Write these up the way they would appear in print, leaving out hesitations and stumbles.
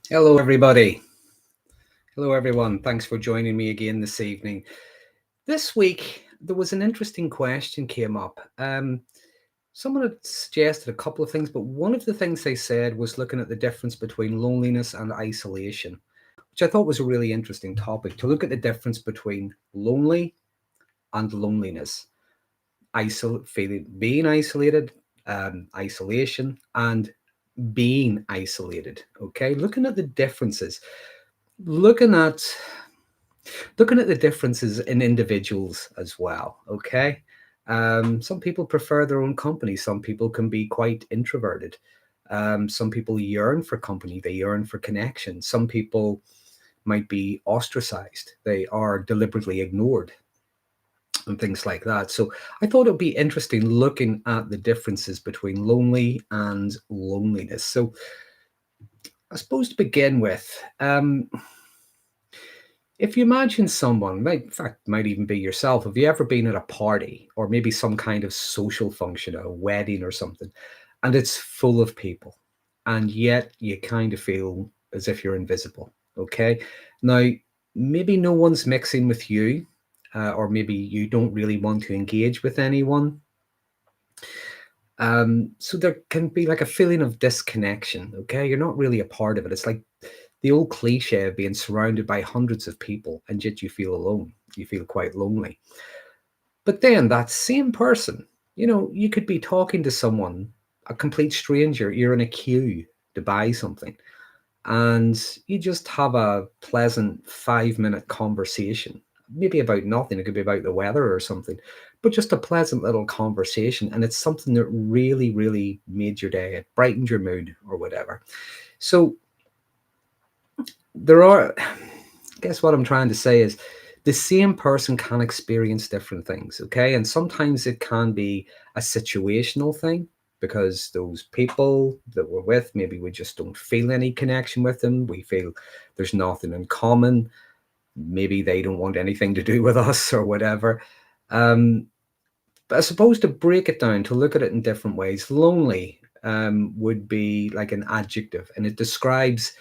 Hello, everybody. Hello, everyone. Thanks for joining me again this evening. This week, there was an interesting question came up. Someone had suggested a couple of things, but one of the things they said was looking at the difference between loneliness and isolation, which I thought was a really interesting topic to look at the difference between lonely and loneliness, being isolated, isolation, and being isolated. Okay, looking at the differences, looking at looking at the differences in individuals as well. Okay. Some people prefer their own company. Some people can be quite introverted. Some people yearn for company. They yearn for connection. Some people might be ostracized. They are deliberately ignored and things like that. So I thought it would be interesting looking at the differences between lonely and loneliness. So I suppose to begin with, if you imagine someone, in fact, might even be yourself, have you ever been at a party or maybe some kind of social function, a wedding or something, and it's full of people, and yet you kind of feel as if you're invisible? Okay. Now, maybe no one's mixing with you, or maybe you don't really want to engage with anyone. So there can be like a feeling of disconnection. Okay. You're not really a part of it. It's like the old cliche of being surrounded by hundreds of people and yet you feel alone. You feel quite lonely. But then that same person, you could be talking to someone, a complete stranger, you're in a queue to buy something, and you just have a pleasant 5-minute conversation, maybe about nothing. It could be about the weather or something, but just a pleasant little conversation. And it's something that really, really made your day. It brightened your mood or whatever. So there are, guess what I'm trying to say is the same person can experience different things, okay? And sometimes it can be a situational thing because those people that we're with, maybe we just don't feel any connection with them. We feel there's nothing in common. Maybe they don't want anything to do with us or whatever. Um, but I suppose to break it down, to look at it in different ways, lonely would be like an adjective, and it describes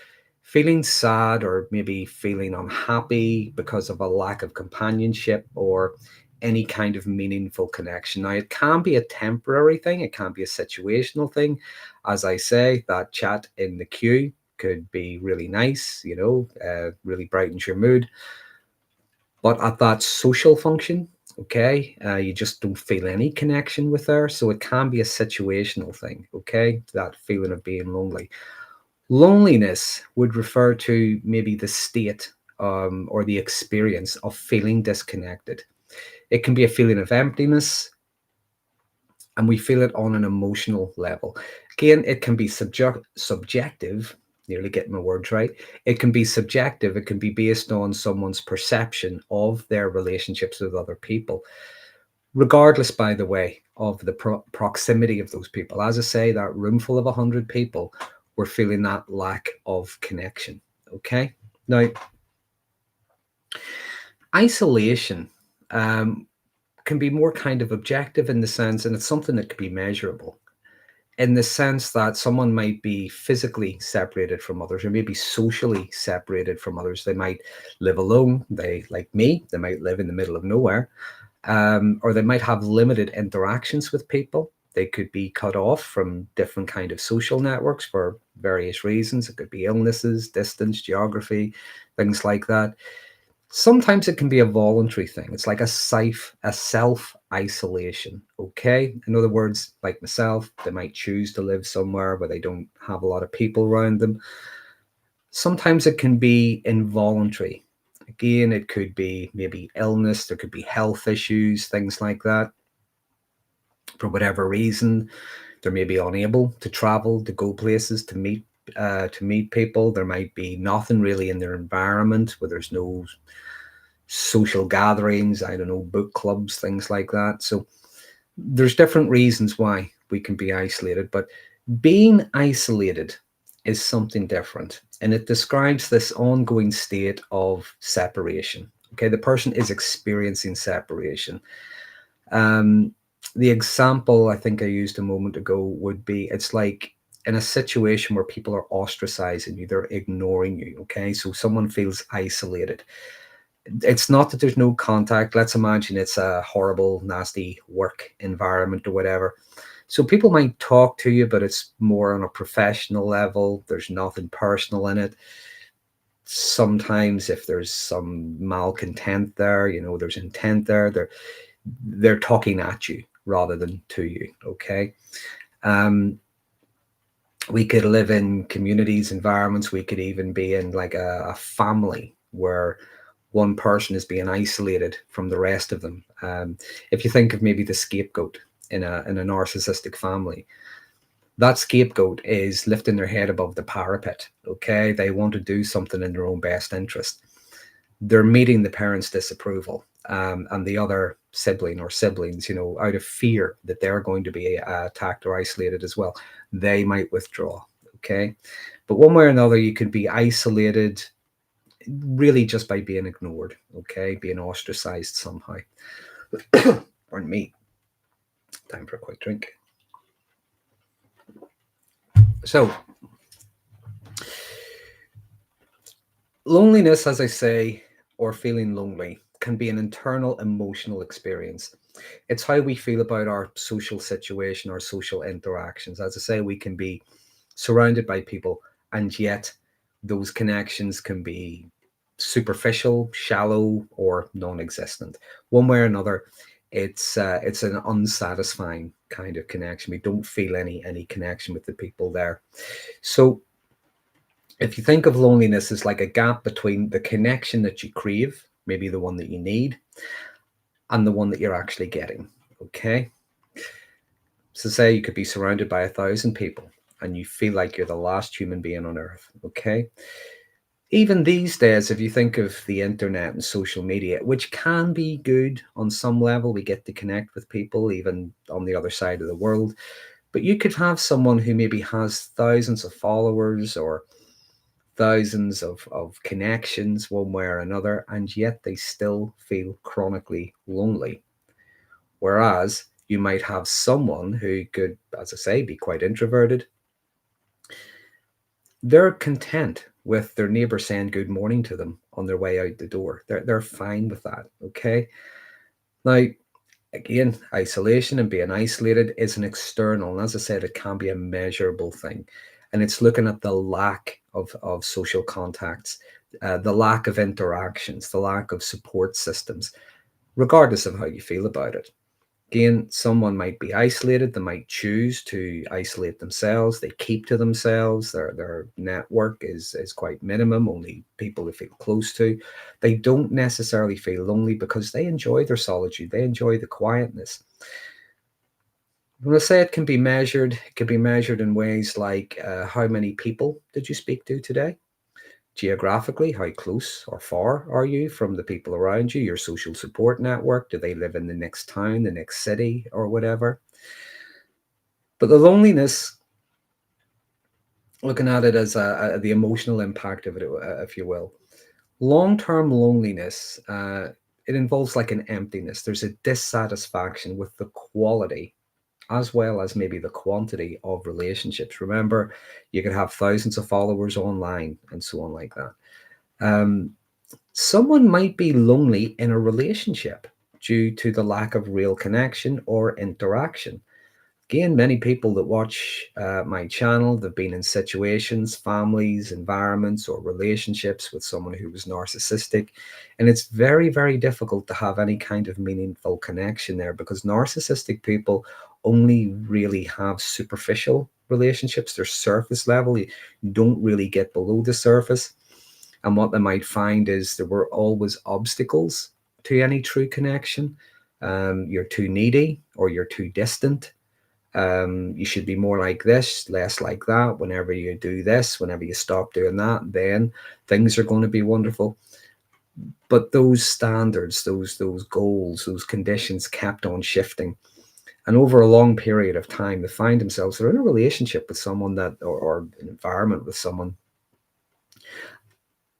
feeling sad or maybe feeling unhappy because of a lack of companionship or any kind of meaningful connection. Now, it can be a temporary thing, it can be a situational thing. As I say, that chat in the queue could be really nice, really brightens your mood. But at that social function, okay, you just don't feel any connection with her. So it can be a situational thing, okay, that feeling of being lonely. Loneliness would refer to maybe the state or the experience of feeling disconnected. It can be a feeling of emptiness, and we feel it on an emotional level. Again, it can be subjective, nearly getting my words right. It can be subjective, it can be based on someone's perception of their relationships with other people, regardless, by the way, of the proximity of those people. As I say, that room full of 100 people, we're feeling that lack of connection. Okay. Now, isolation can be more kind of objective in the sense, and it's something that could be measurable in the sense that someone might be physically separated from others or maybe socially separated from others. They might live alone. They, like me, they might live in the middle of nowhere, or they might have limited interactions with people. They could be cut off from different kind of social networks for various reasons. It could be illnesses, distance, geography, things like that. Sometimes it can be a voluntary thing. It's like a self isolation. Okay. In other words, like myself, they might choose to live somewhere where they don't have a lot of people around them. Sometimes it can be involuntary. Again, it could be maybe illness, there could be health issues, things like that. For whatever reason, they're maybe unable to travel, to go places, to meet people. There might be nothing really in their environment where there's no social gatherings, I don't know, book clubs, things like that. So there's different reasons why we can be isolated, but being isolated is something different. And it describes this ongoing state of separation. Okay, the person is experiencing separation. Um, the example I think I used a moment ago would be it's like in a situation where people are ostracizing you, they're ignoring you. Okay, so someone feels isolated. It's not that there's no contact. Let's imagine it's a horrible, nasty work environment or whatever. So people might talk to you, but it's more on a professional level. There's nothing personal in it. Sometimes if there's some malcontent there, there's intent there. They're talking at you rather than to you. Okay. Um, we could live in communities, environments. We could even be in like a family where one person is being isolated from the rest of them. If you think of maybe the scapegoat in a narcissistic family, that scapegoat is lifting their head above the parapet. Okay, they want to do something in their own best interest. They're meeting the parents' disapproval, and the other sibling or siblings, out of fear that they're going to be attacked or isolated as well, they might withdraw. Okay, but one way or another, you could be isolated really just by being ignored. Okay, being ostracized somehow. Pardon me. Time for a quick drink. So, loneliness, as I say, or feeling lonely, can be an internal emotional experience. It's how we feel about our social situation, our social interactions. As I say, we can be surrounded by people, and yet those connections can be superficial, shallow, or non-existent. One way or another, it's an unsatisfying kind of connection. We don't feel any connection with the people there. So if you think of loneliness as like a gap between the connection that you crave, maybe the one that you need, and the one that you're actually getting. Okay. So say you could be surrounded by 1,000 people and you feel like you're the last human being on earth. Okay. Even these days, if you think of the internet and social media, which can be good on some level, we get to connect with people even on the other side of the world. But you could have someone who maybe has thousands of followers or thousands of connections one way or another, and yet they still feel chronically lonely. Whereas you might have someone who could, as I say, be quite introverted. They're content with their neighbor saying good morning to them on their way out the door. They're fine with that. Okay. Now, again, isolation and being isolated is an external, and as I said, it can be a measurable thing. And it's looking at the lack of social contacts, the lack of interactions, the lack of support systems, regardless of how you feel about it. Again, someone might be isolated. They might choose to isolate themselves. They keep to themselves. Their network is quite minimum, only people they feel close to. They don't necessarily feel lonely because they enjoy their solitude. They enjoy the quietness. When I say it can be measured in ways like how many people did you speak to today? Geographically, how close or far are you from the people around you, your social support network? Do they live in the next town, the next city, or whatever? But the loneliness, looking at it as the emotional impact of it, if you will, long-term loneliness, it involves like an emptiness. There's a dissatisfaction with the quality as well as maybe the quantity of relationships. Remember, you could have thousands of followers online and so on like that. Um, Someone might be lonely in a relationship due to the lack of real connection or interaction. Again, many people that watch my channel, they've been in situations, families, environments, or relationships with someone who was narcissistic. And it's very, very difficult to have any kind of meaningful connection there because narcissistic people only really have superficial relationships. They're surface level. You don't really get below the surface. And what they might find is there were always obstacles to any true connection. You're too needy or you're too distant. You should be more like this, less like that. Whenever you do this, whenever you stop doing that, then things are going to be wonderful. But those standards, those goals, those conditions kept on shifting. And over a long period of time, they find themselves they're in a relationship with someone or an environment with someone,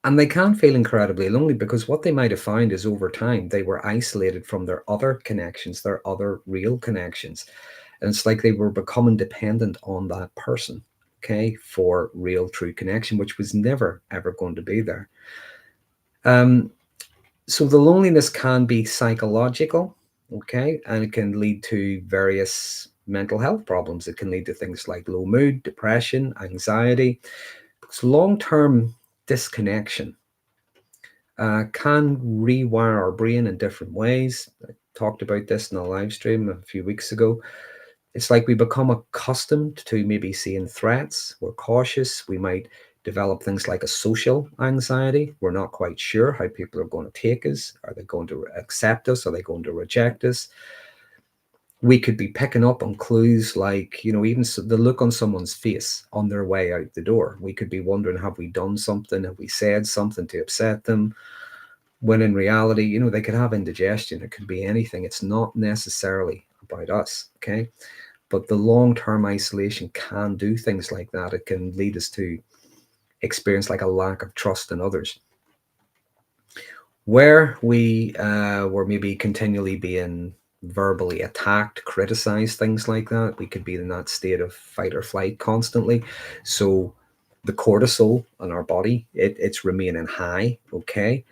and they can feel incredibly lonely because what they might have found is over time they were isolated from their other connections, their other real connections. And it's like they were becoming dependent on that person. okay, for real, true connection, which was never, ever going to be there. Um, so the loneliness can be psychological, okay, and it can lead to various mental health problems. It can lead to things like low mood, depression, anxiety, because long-term disconnection can rewire our brain in different ways. I talked about this in a live stream a few weeks ago. It's like we become accustomed to maybe seeing threats. We're cautious. We might develop things like a social anxiety. We're not quite sure how people are going to take us. Are they going to accept us? Are they going to reject us? We could be picking up on clues like, even the look on someone's face on their way out the door. We could be wondering, have we done something? Have we said something to upset them? When in reality, they could have indigestion. It could be anything. It's not necessarily about us, okay? But the long-term isolation can do things like that. It can lead us to experience like a lack of trust in others, where we were maybe continually being verbally attacked, criticized, things like that. We could be in that state of fight or flight constantly. So the cortisol in our body, it's remaining high, okay?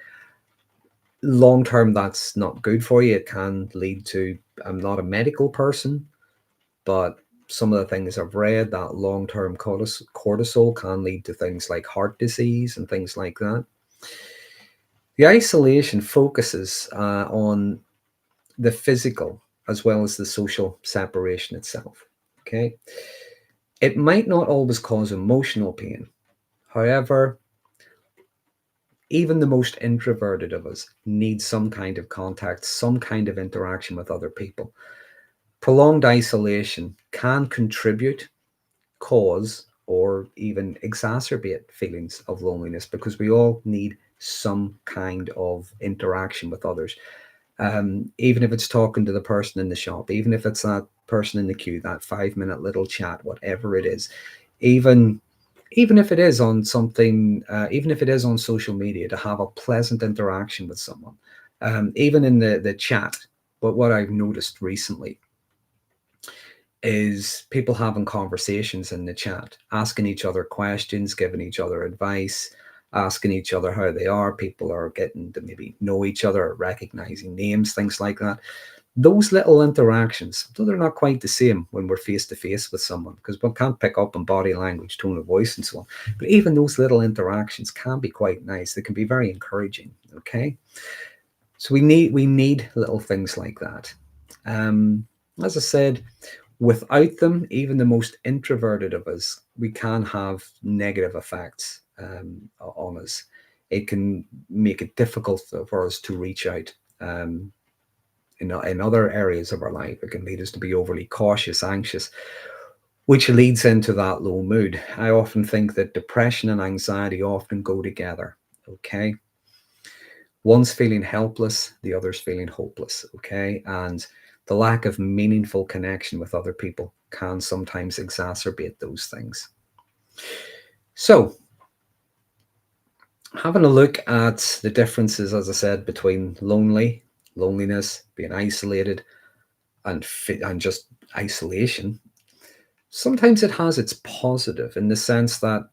Long term, that's not good for you. It can lead to, I'm not a medical person, but some of the things I've read, that long term cortisol can lead to things like heart disease and things like that. The isolation focuses on the physical as well as the social separation itself. Okay. It might not always cause emotional pain. However, even the most introverted of us need some kind of contact, some kind of interaction with other people. Prolonged isolation can contribute, cause, or even exacerbate feelings of loneliness because we all need some kind of interaction with others. Even if it's talking to the person in the shop, even if it's that person in the queue, that 5 minute little chat, whatever it is, even even if it is on something, even if it is on social media, to have a pleasant interaction with someone, even in the chat. But what I've noticed recently is people having conversations in the chat, asking each other questions, giving each other advice, asking each other how they are. People are getting to maybe know each other, recognizing names, things like that. Those little interactions, though they're not quite the same when we're face to face with someone, because one can't pick up on body language, tone of voice, and so on. But even those little interactions can be quite nice. They can be very encouraging. Okay, so we need little things like that. Um, as I said, without them, even the most introverted of us, we can have negative effects on us. It can make it difficult for us to reach out. In other areas of our life, it can lead us to be overly cautious, anxious, which leads into that low mood. I often think that depression and anxiety often go together. Okay. One's feeling helpless, the other's feeling hopeless. Okay. And the lack of meaningful connection with other people can sometimes exacerbate those things. So, having a look at the differences, as I said, between loneliness, being isolated, and just isolation, sometimes it has its positive in the sense that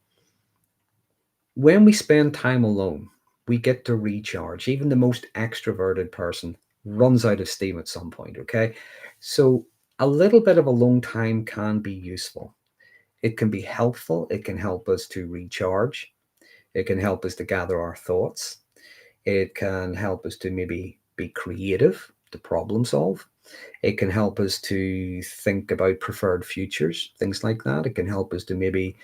when we spend time alone, we get to recharge. Even the most extroverted person runs out of steam at some point, okay? So a little bit of alone time can be useful. It can be helpful. It can help us to recharge. It can help us to gather our thoughts. It can help us to maybe be creative, to problem solve. It can help us to think about preferred futures, things like that. It can help us to maybe,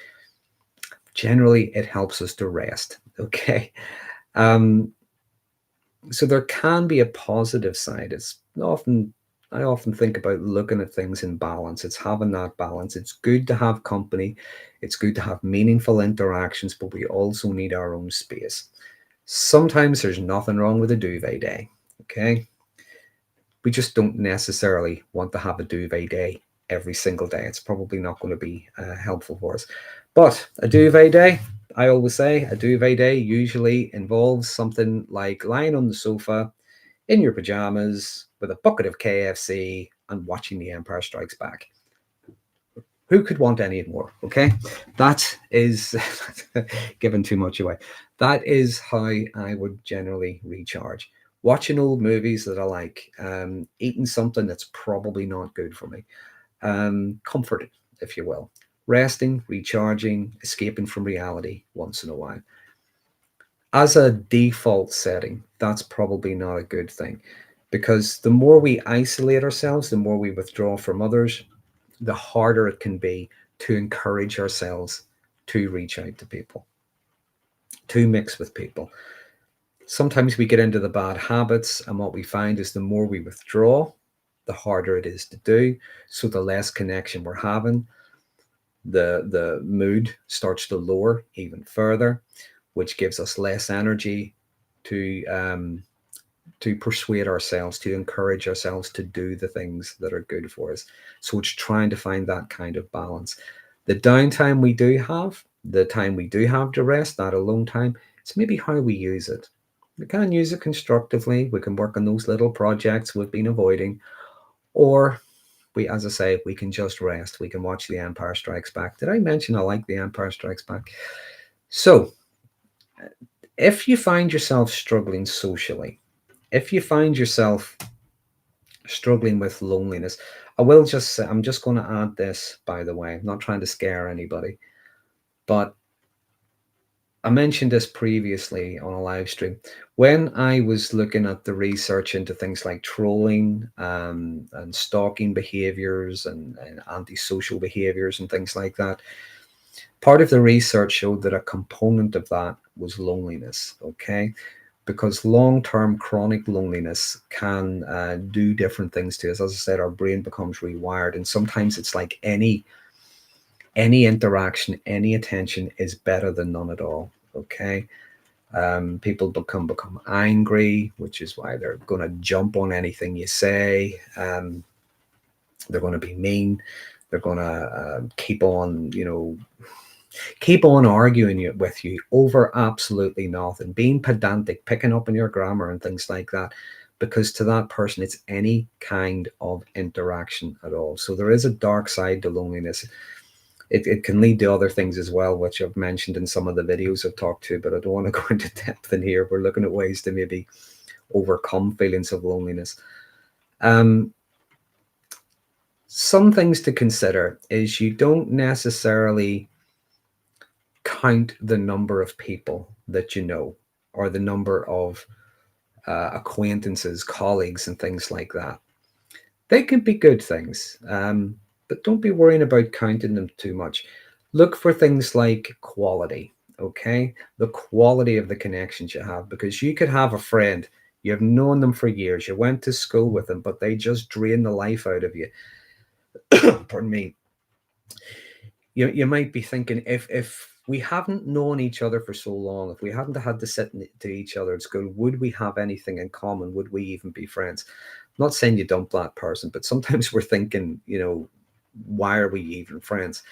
generally, it helps us to rest. Okay. Um, so there can be a positive side. I often think about looking at things in balance. It's having that balance. It's good to have company. It's good to have meaningful interactions, but we also need our own space. Sometimes there's nothing wrong with a duvet day. Okay. We just don't necessarily want to have a duvet day every single day. It's probably not going to be helpful for us. But a duvet day, I always say, a duvet day usually involves something like lying on the sofa in your pajamas with a bucket of KFC and watching The Empire Strikes Back. Who could want any more? Okay, that is giving too much away. That is how I would generally recharge. Watching old movies that I like, eating something that's probably not good for me, comforting, if you will, resting, recharging, escaping from reality once in a while. As a default setting, that's probably not a good thing because the more we isolate ourselves, the more we withdraw from others, the harder it can be to encourage ourselves to reach out to people, to mix with people. Sometimes we get into the bad habits, and what we find is the more we withdraw, the harder it is to do. So the less connection we're having, the mood starts to lower even further, which gives us less energy to to persuade ourselves, to encourage ourselves to do the things that are good for us. So it's trying to find that kind of balance. The downtime we do have, the time we do have to rest, that alone time, it's maybe how we use it. We can use it constructively. We can work on those little projects we've been avoiding, or we, as I say, we can just rest. We can watch The Empire Strikes Back. Did I mention I like The Empire Strikes Back? So, if you find yourself struggling socially, if you find yourself struggling with loneliness, I will just say, I'm just going to add this, by the way. I'm not trying to scare anybody, but I mentioned this previously on a live stream. When I was looking at the research into things like trolling and stalking behaviors and antisocial behaviors and things like that, part of the research showed that a component of that was loneliness. Okay, because long-term chronic loneliness can do different things to us. As I said, our brain becomes rewired, and sometimes it's like any interaction, any attention is better than none at all. Okay, people become angry, which is why they're going to jump on anything you say. They're going to be mean. They're going to keep on, keep on arguing with you over absolutely nothing, being pedantic, picking up on your grammar and things like that, because to that person, it's any kind of interaction at all. So there is a dark side to loneliness. It can lead to other things as well, which I've mentioned in some of the videos I've talked to, but I don't want to go into depth in here. We're looking at ways to maybe overcome feelings of loneliness. Um, some things to consider is you don't necessarily count the number of people that you know or the number of acquaintances, colleagues, and things like that. They can be good things, but don't be worrying about counting them too much. Look for things like quality, okay? The quality of the connections you have, because you could have a friend, you have known them for years, you went to school with them, but they just drain the life out of you. Pardon me. You might be thinking, if we haven't known each other for so long, if we hadn't had to sit to each other at school, would we have anything in common? Would we even be friends? I'm not saying you dump that person, but sometimes we're thinking, why are we even friends?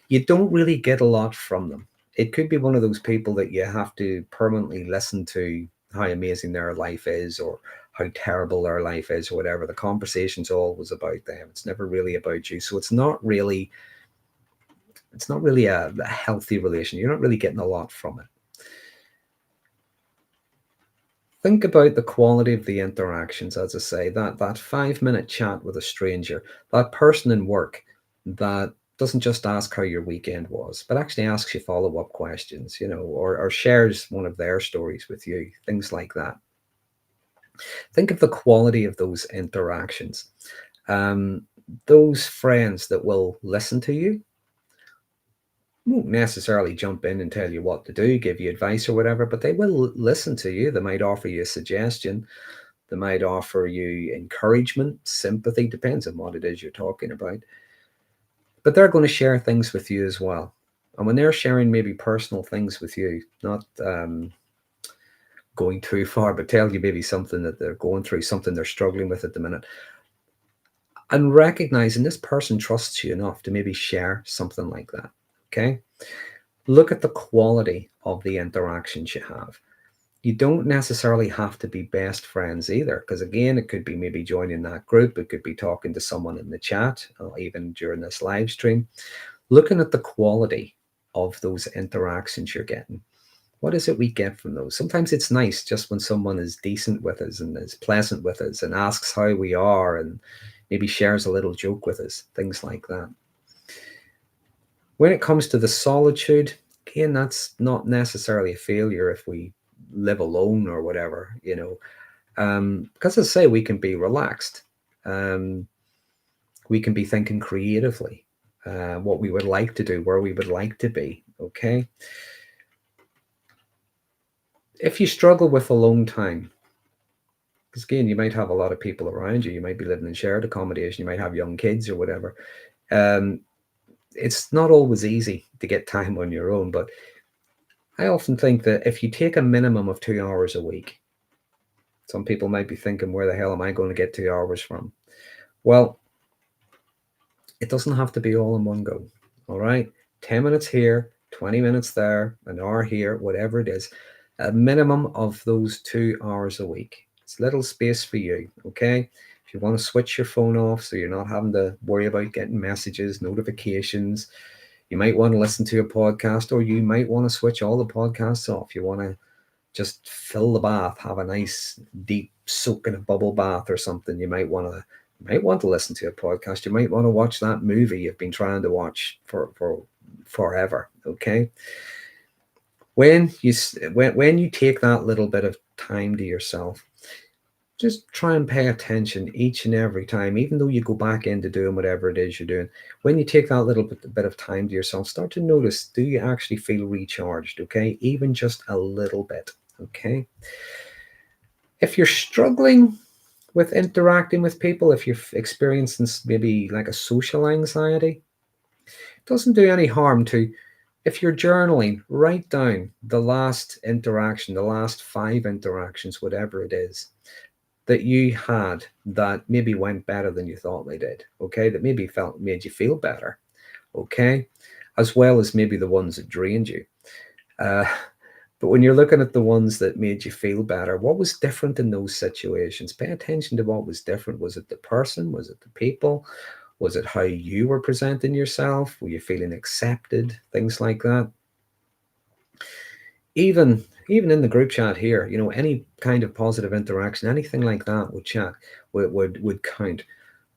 You don't really get a lot from them. It could be one of those people that you have to permanently listen to how amazing their life is or how terrible their life is or whatever. The conversation's always about them. It's never really about you. So it's not really a healthy relation. You're not really getting a lot from it. Think about the quality of the interactions, as I say, that 5 minute chat with a stranger, that person in work that doesn't just ask how your weekend was, but actually asks you follow-up questions, or shares one of their stories with you, things like that. Think of the quality of those interactions. Um, those friends that will listen to you, won't necessarily jump in and tell you what to do, give you advice or whatever, but they will listen to you. They might offer you a suggestion. They might offer you encouragement, sympathy, depends on what it is you're talking about. But they're going to share things with you as well. And when they're sharing maybe personal things with you, not going too far, but tell you maybe something that they're going through, something they're struggling with at the minute, and recognizing this person trusts you enough to maybe share something like that. Okay. Look at the quality of the interactions you have. You don't necessarily have to be best friends either, because again, it could be maybe joining that group, it could be talking to someone in the chat, or even during this live stream, looking at the quality of those interactions you're getting. What is it we get from those? Sometimes it's nice just when someone is decent with us and is pleasant with us and asks how we are and maybe shares a little joke with us, things like that. When it comes to the solitude, again, that's not necessarily a failure if we live alone or whatever, because as I say, we can be relaxed. Um, we can be thinking creatively, what we would like to do, where we would like to be. Okay. If you struggle with alone time, because again, you might have a lot of people around you, you might be living in shared accommodation, you might have young kids or whatever. Um, it's not always easy to get time on your own, but I often think that if you take a minimum of 2 hours a week, some people might be thinking, where the hell am I going to get 2 hours from? Well, it doesn't have to be all in one go. All right. 10 minutes here, 20 minutes there, an hour here, whatever it is, a minimum of those 2 hours a week. It's a little space for you. Okay. If you want to switch your phone off so you're not having to worry about getting messages, notifications, you might want to listen to a podcast, or you might want to switch all the podcasts off. You want to just fill the bath, have a nice deep soak in a bubble bath or something. You might want to listen to a podcast. You might want to watch that movie you've been trying to watch for forever. Okay. When you take that little bit of time to yourself, just try and pay attention each and every time, even though you go back into doing whatever it is you're doing. When you take that little bit of time to yourself, start to notice, do you actually feel recharged? Okay. Even just a little bit. Okay. If you're struggling with interacting with people, if you're experiencing maybe like a social anxiety, it doesn't do any harm to, if you're journaling, write down the last interaction, the last 5 interactions, whatever it is, that you had that maybe went better than you thought they did. Okay. That maybe made you feel better. Okay. As well as maybe the ones that drained you. Uh, But when you're looking at the ones that made you feel better, what was different in those situations? Pay attention to what was different. Was it the person? Was it the people? Was it how you were presenting yourself? Were you feeling accepted? Things like that. Even in the group chat here, any kind of positive interaction, anything like that would chat would count.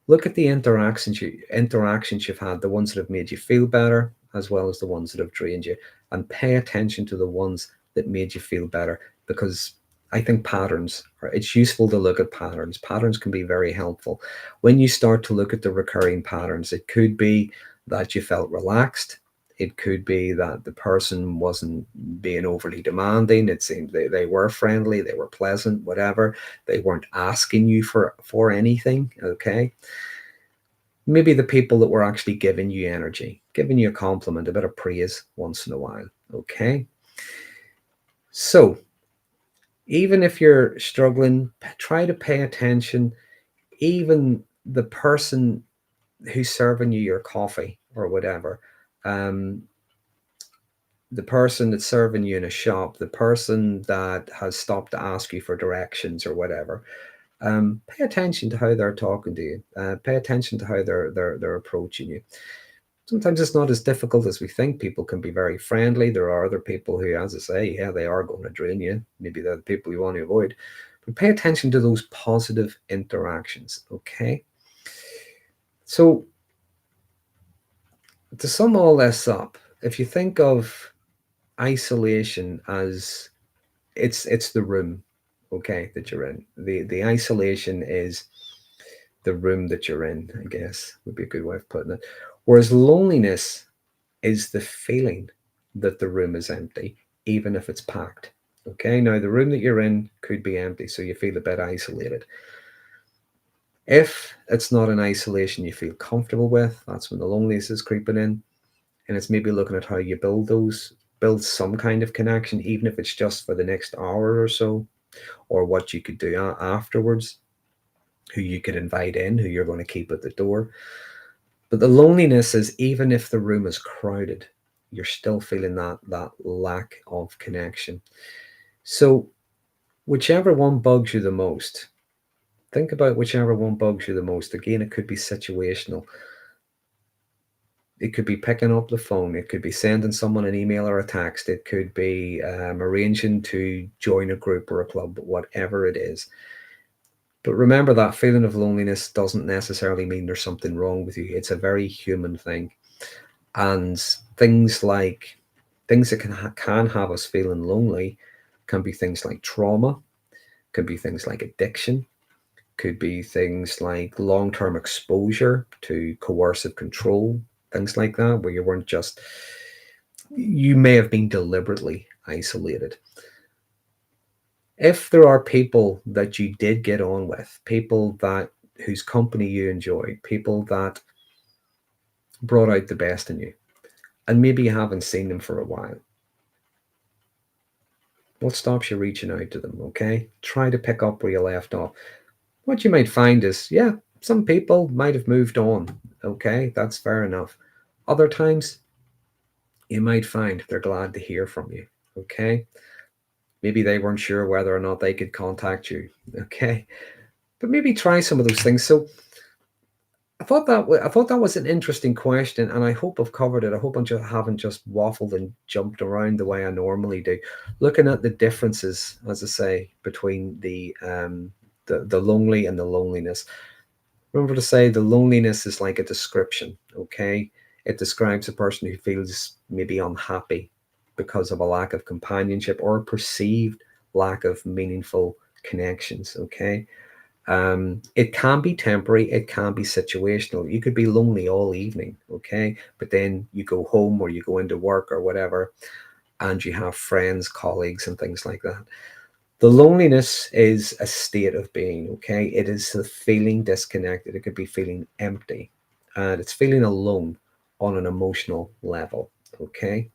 Look at the interactions you've had, the ones that have made you feel better, as well as the ones that have drained you, and pay attention to the ones that made you feel better, because I think it's useful to look at patterns. Patterns can be very helpful. When you start to look at the recurring patterns, it could be that you felt relaxed. It could be that the person wasn't being overly demanding. It seemed they were friendly, they were pleasant, whatever. They weren't asking you for anything. Okay. Maybe the people that were actually giving you energy, giving you a compliment, a bit of praise once in a while. Okay. So even if you're struggling, try to pay attention. Even the person who's serving you your coffee or whatever, um, the person that's serving you in a shop, the person that has stopped to ask you for directions or whatever, pay attention to how they're talking to you. Pay attention to how they're approaching you. Sometimes it's not as difficult as we think. People can be very friendly. There are other people who, as I say, yeah, they are going to drain you. Maybe they're the people you want to avoid. But pay attention to those positive interactions. Okay. So to sum all this up, if you think of isolation as it's the room, okay, that you're in. The isolation is the room that you're in, I guess would be a good way of putting it. Whereas loneliness is the feeling that the room is empty, even if it's packed. Okay, now the room that you're in could be empty, so you feel a bit isolated. If it's not an isolation you feel comfortable with, that's when the loneliness is creeping in. And it's maybe looking at how you build some kind of connection, even if it's just for the next hour or so, or what you could do afterwards, who you could invite in, who you're going to keep at the door. But the loneliness is, even if the room is crowded, you're still feeling that lack of connection. So Whichever one bugs you the most. Think about whichever one bugs you the most. Again, it could be situational. It could be picking up the phone. It could be sending someone an email or a text. It could be arranging to join a group or a club, whatever it is. But remember, that feeling of loneliness doesn't necessarily mean there's something wrong with you. It's a very human thing. And things that can have us feeling lonely can be things like trauma, could be things like addiction, could be things like long-term exposure to coercive control, things like that, where you may have been deliberately isolated. If there are people that you did get on with, people that whose company you enjoyed, people that brought out the best in you, and maybe you haven't seen them for a while, what stops you reaching out to them? Okay, try to pick up where you left off. What you might find is, yeah, some people might have moved on. Okay, that's fair enough. Other times, you might find they're glad to hear from you. Okay, maybe they weren't sure whether or not they could contact you. Okay, but maybe try some of those things. So I thought that was an interesting question, and I hope I've covered it. I hope I haven't just waffled and jumped around the way I normally do. Looking at the differences, as I say, between the lonely and the loneliness. Remember to say the loneliness is like a description. Okay, it describes a person who feels maybe unhappy because of a lack of companionship or a perceived lack of meaningful connections. Okay, it can be temporary, it can be situational. You could be lonely all evening, okay, but then you go home or you go into work or whatever, and you have friends, colleagues, and things like that. The loneliness is a state of being, okay? It is the feeling disconnected. It could be feeling empty, and it's feeling alone on an emotional level, okay?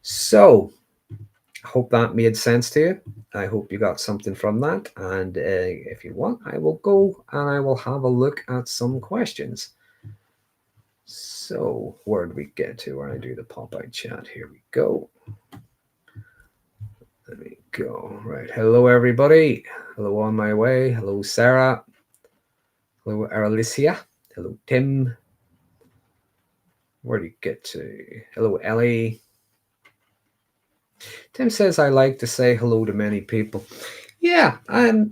So I hope that made sense to you. I hope you got something from that. And if you want, I will go and I will have a look at some questions. So, where did we get to? Where I do the pop out chat? Here we go. Let me go. Right. Hello, everybody. Hello, on my way. Hello, Sarah. Hello, Alicia. Hello, Tim. Where do you get to? Hello, Ellie. Tim says I like to say hello to many people. Yeah, I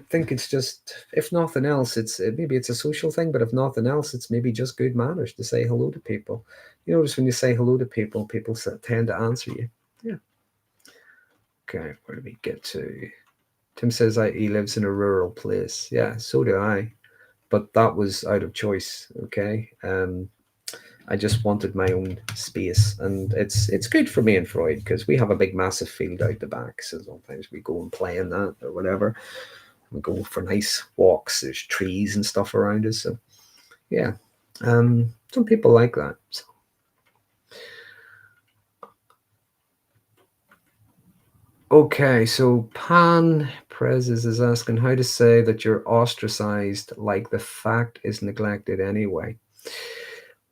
think it's just, if nothing else, it's maybe it's a social thing, but if nothing else, it's maybe just good manners to say hello to people. You notice when you say hello to people, people tend to answer you. Yeah. Okay, where do we get to? Tim says he lives in a rural place. Yeah, so do I, but that was out of choice. Okay, I just wanted my own space, and it's good for me and Freud because we have a big, massive field out the back. So sometimes we go and play in that or whatever. We go for nice walks. There's trees and stuff around us. So yeah, some people like that. So. Okay, so Pan Prezes is asking how to say that you're ostracized, like the fact is neglected anyway.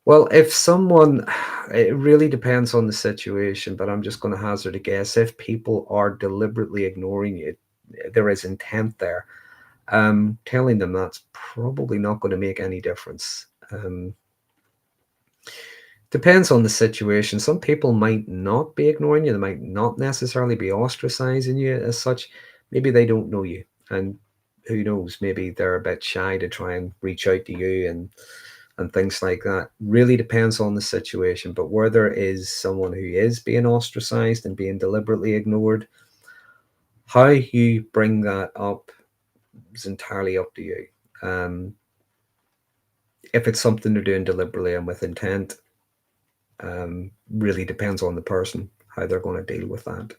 Well, if someone, it really depends on the situation, but I'm just going to hazard a guess. If people are deliberately ignoring you, there is intent there. Telling them that's probably not going to make any difference. Depends on the situation. Some people might not be ignoring you. They might not necessarily be ostracizing you as such. Maybe they don't know you, and who knows? Maybe they're a bit shy to try and reach out to you and things like that. Really depends on the situation. But where there is someone who is being ostracized and being deliberately ignored, how you bring that up is entirely up to you. If it's something they're doing deliberately and with intent, really depends on the person, how they're going to deal with that.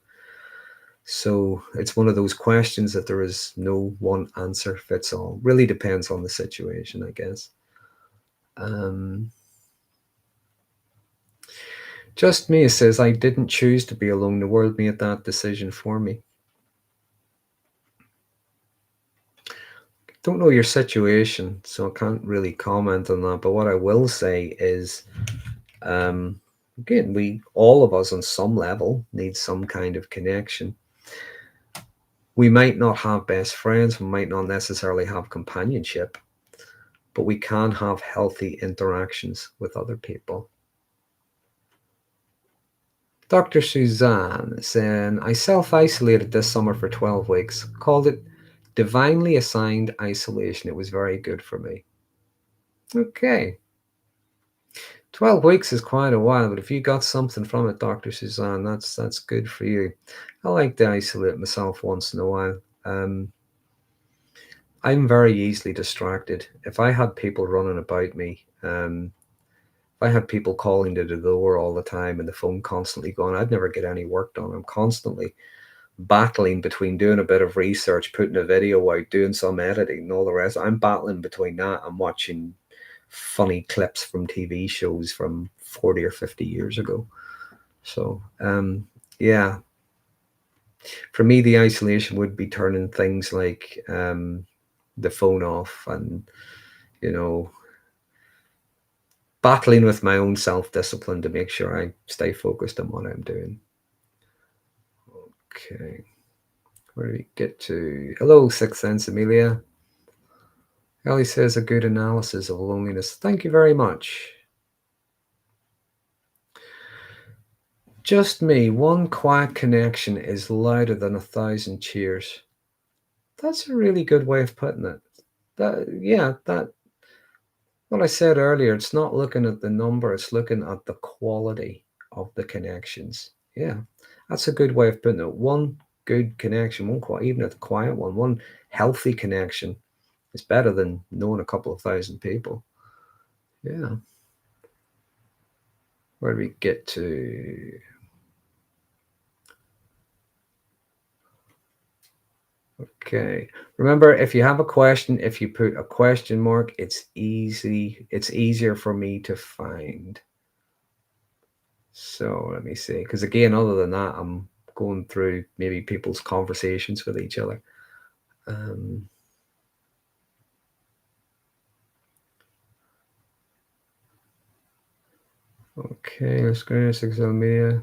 So it's one of those questions that there is no one answer fits all. Really depends on the situation, I guess. Just me says, I didn't choose to be alone. The world made that decision for me. Don't know your situation, so I can't really comment on that. But what I will say is, again, all of us on some level need some kind of connection. We might not have best friends, we might not necessarily have companionship, but we can have healthy interactions with other people. Dr. Suzanne is saying, I self-isolated this summer for 12 weeks, called it divinely assigned isolation. It was very good for me. Okay. 12 weeks is quite a while, but if you got something from it, Dr. Suzanne, that's good for you. I like to isolate myself once in a while. I'm very easily distracted. If I had people running about me, if I had people calling to the door all the time and the phone constantly going, I'd never get any work done. I'm constantly battling between doing a bit of research, putting a video out, doing some editing, and all the rest. I'm battling between that and watching funny clips from TV shows from 40 or 50 years ago. So, yeah, for me, the isolation would be turning things like the phone off and, you know, battling with my own self-discipline to make sure I stay focused on what I'm doing. Okay. Where do we get to? Hello, Sixth Sense Amelia. Ellie says a good analysis of loneliness. Thank you very much. Just me. One quiet connection is louder than 1,000 cheers. That's a really good way of putting it. That what I said earlier, it's not looking at the number, it's looking at the quality of the connections. Yeah, that's a good way of putting it. One good connection, even a quiet one, one healthy connection is better than knowing a couple of thousand people. Yeah. Where do we get to? Okay. Remember, if you have a question, if you put a question mark, it's easy. It's easier for me to find. So let me see. Because again, other than that, I'm going through maybe people's conversations with each other. Okay, let's go to social media.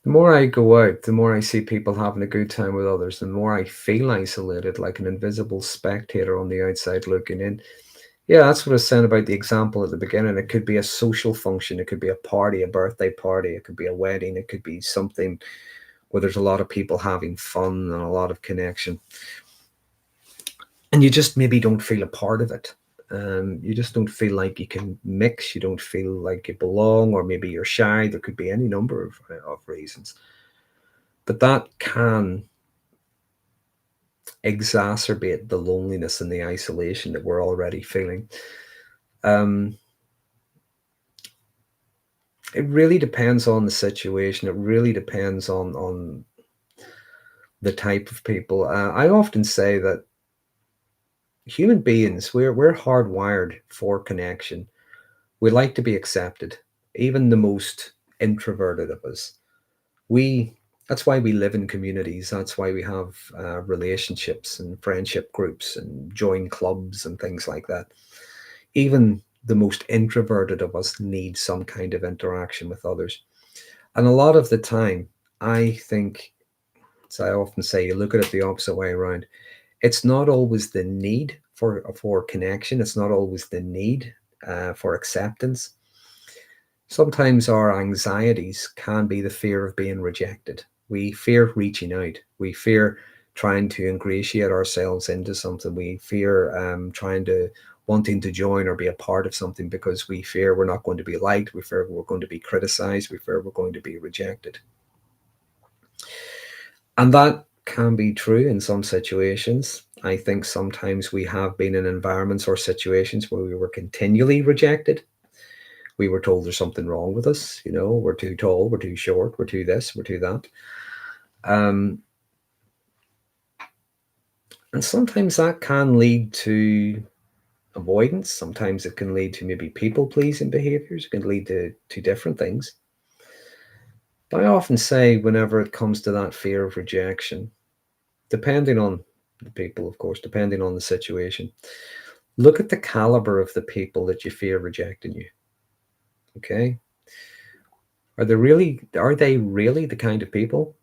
The more I go out, the more I see people having a good time with others, the more I feel isolated, like an invisible spectator on the outside looking in. Yeah, that's what I was saying about the example at the beginning. It could be a social function, it could be a party, a birthday party, it could be a wedding, it could be something where there's a lot of people having fun and a lot of connection. And you just maybe don't feel a part of it. You just don't feel like you can mix, you don't feel like you belong, or maybe you're shy. There could be any number of reasons. But that can exacerbate the loneliness and the isolation that we're already feeling. It really depends on the situation. It really depends on the type of people. I often say that human beings, we're hardwired for connection. We like to be accepted, even the most introverted of us. We That's why we live in communities. That's why we have relationships and friendship groups and join clubs and things like that. Even the most introverted of us need some kind of interaction with others. And a lot of the time, I think, as I often say, you look at it the opposite way around. It's not always the need for connection. It's not always the need for acceptance. Sometimes our anxieties can be the fear of being rejected. We fear reaching out. We fear trying to ingratiate ourselves into something. We fear wanting to join or be a part of something because we fear we're not going to be liked. We fear we're going to be criticized. We fear we're going to be rejected. And that can be true in some situations. I think sometimes we have been in environments or situations where we were continually rejected. We were told there's something wrong with us. We're too tall, we're too short, we're too this, we're too that. And sometimes that can lead to avoidance. Sometimes it can lead to maybe people-pleasing behaviors. It can lead to different things. But I often say, whenever it comes to that fear of rejection, depending on the people, of course, depending on the situation, look at the caliber of the people that you fear rejecting you. Okay? Are they really the kind of people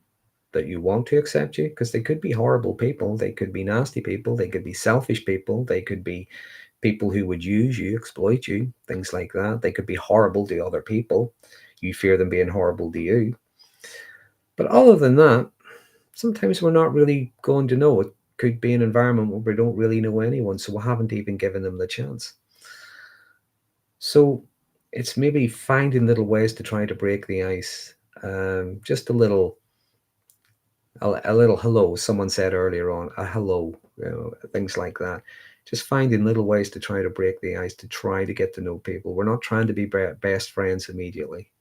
that you want to accept you, because they could be horrible people, they could be nasty people, they could be selfish people, they could be people who would use you, exploit you, things like that. They could be horrible to other people. You fear them being horrible to you. But other than that, sometimes we're not really going to know. It could be an environment where we don't really know anyone, so we haven't even given them the chance. So it's maybe finding little ways to try to break the ice. Just a little hello. Someone said earlier on, a hello, things like that. Just finding little ways to try to break the ice, to try to get to know people. We're not trying to be best friends immediately.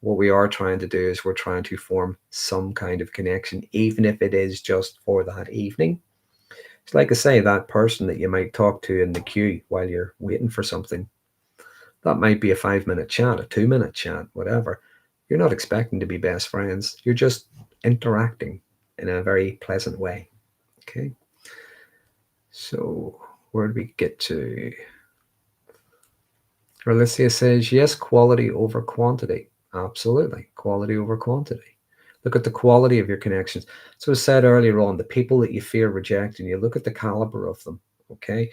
What we are trying to do is we're trying to form some kind of connection, even if it is just for that evening. It's like I say, that person that you might talk to in the queue while you're waiting for something. That might be a 5-minute chat, a 2-minute chat, whatever. You're not expecting to be best friends. You're just interacting in a very pleasant way. Okay. So where do we get to? Alicia says, yes, quality over quantity. Absolutely. Quality over quantity. Look at the quality of your connections. So I said earlier on, the people that you fear rejecting, you look at the caliber of them. Okay.